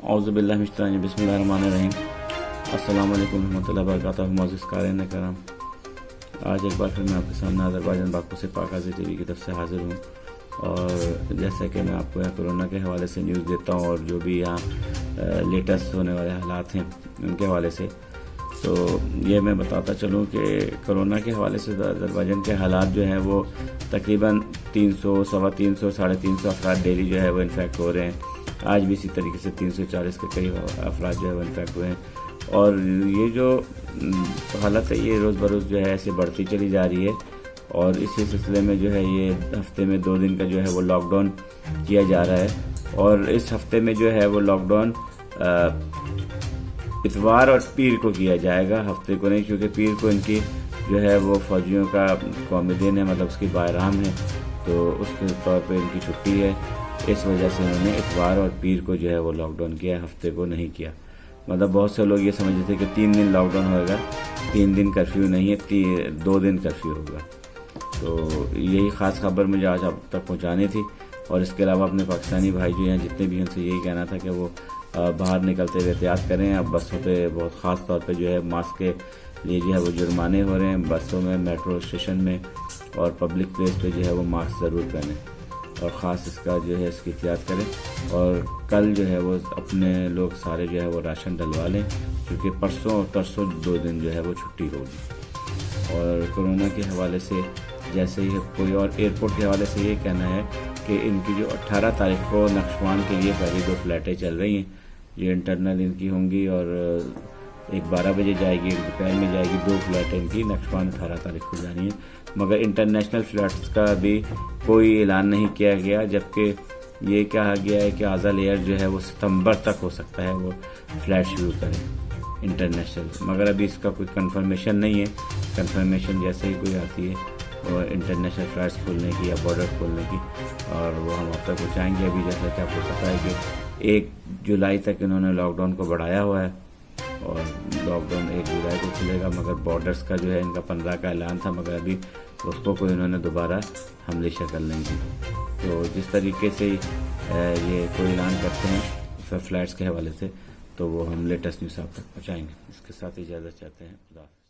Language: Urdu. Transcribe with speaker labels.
Speaker 1: اعوذ باللہ من الشیطان الرجیم، بسم اللہ الرحمن الرحیم۔ السلام علیکم ورحمۃ اللہ وبرکاتہ۔ معزز قارئین کرام، آج ایک بار پھر میں آپ کے سامنے آذربائیجان باکو سے پاکیزہ ٹی وی کی طرف سے حاضر ہوں، اور جیسا کہ میں آپ کو یہاں کرونا کے حوالے سے نیوز دیتا ہوں اور جو بھی یہاں لیٹسٹ ہونے والے حالات ہیں ان کے حوالے سے، تو یہ میں بتاتا چلوں کہ کرونا کے حوالے سے آذربائیجان کے حالات جو ہیں وہ تقریباً 300، 350، 350 افراد ڈیلی جو ہے وہ انفیکٹ ہو رہے ہیں۔ آج بھی اسی طریقے سے 340 کے قریب افراد جو ہے وہ انفیکٹ ہوئے ہیں، اور یہ جو حالت ہے یہ روز بروز جو ہے ایسے بڑھتی چلی جا رہی ہے، اور اسی سلسلے میں جو ہے یہ ہفتے میں 2 دن کا جو ہے وہ لاک ڈاؤن کیا جا رہا ہے، اور اس ہفتے میں جو ہے وہ لاک ڈاؤن اتوار اور پیر کو کیا جائے گا، ہفتے کو نہیں، کیونکہ پیر کو ان کی جو ہے وہ فوجیوں کا قومی دن ہے، مطلب اس کی بائرام ہے، تو اس کے طور پہ ان کی چھٹی ہے، اس وجہ سے انہوں نے اتوار اور پیر کو جو ہے وہ لاک ڈاؤن کیا ہے، ہفتے کو نہیں کیا۔ مطلب بہت سے لوگ یہ سمجھتے تھے کہ 3 دن لاک ڈاؤن ہوگا، 3 دن کرفیو نہیں ہے، 2 دن کرفیو ہوگا۔ تو یہی خاص خبر مجھے آج آپ تک پہنچانی تھی، اور اس کے علاوہ اپنے پاکستانی بھائی جو ہیں جتنے بھی ان سے یہی کہنا تھا کہ وہ باہر نکلتے ہوئے احتیاط کریں۔ اب بسوں پہ بہت خاص طور پہ جو ہے ماسک کے لیے جو ہے وہ جرمانے ہو رہے ہیں، بسوں میں، میٹرو اسٹیشن میں اور پبلک پلیس پہ جو ہے وہ ماسک ضرور پہنیں، اور خاص اس کا جو ہے اس کی احتیاط کریں۔ اور کل جو ہے وہ اپنے لوگ سارے جو ہے وہ راشن ڈلوا لیں، کیونکہ پرسوں اور ترسوں 2 دن جو ہے وہ چھٹی ہوگی۔ اور کرونا کے حوالے سے جیسے ہی کوئی اور ایئرپورٹ کے حوالے سے یہ کہنا ہے کہ ان کی جو 18 تاریخ کو نقشوان کے لیے پہلی 2 فلائٹیں چل رہی ہیں، یہ انٹرنل ان کی ہوں گی، اور ایک 12 بجے جائے گی، ایک دوپہر میں جائے گی، 2 فلائٹیں ان کی نقشوان 18 تاریخ کو جانی ہے، مگر انٹرنیشنل فلائٹس کا بھی کوئی اعلان نہیں کیا گیا، جبکہ یہ کہا گیا ہے کہ آزل ایئر جو ہے وہ ستمبر تک ہو سکتا ہے وہ فلائٹ شروع کرے انٹرنیشنل، مگر ابھی اس کا کوئی کنفرمیشن نہیں ہے۔ کنفرمیشن جیسے ہی کوئی آتی ہے وہ انٹرنیشنل فلائٹس کھولنے کی یا بارڈر کھولنے کی، اور وہ ہم آپ تک پہنچائیں گے۔ ابھی جیسا کہ آپ کو پتہ ہے کہ 1 جولائی تک انہوں نے لاک ڈاؤن کو بڑھایا ہوا ہے، اور لاک ڈاؤن 1 جولائی کو کھلے گا، مگر بارڈرز کا جو ہے ان کا 15 کا اعلان تھا، مگر ابھی اس کو کوئی انہوں نے دوبارہ حملی شکل نہیں دی۔ تو جس طریقے سے یہ کوئی اعلان کرتے ہیں فلائٹس کے حوالے سے، تو وہ ہم لیٹسٹ نیوز آپ تک پہنچائیں گے۔ اس کے ساتھ اجازت چاہتے ہیں، خدا حافظ۔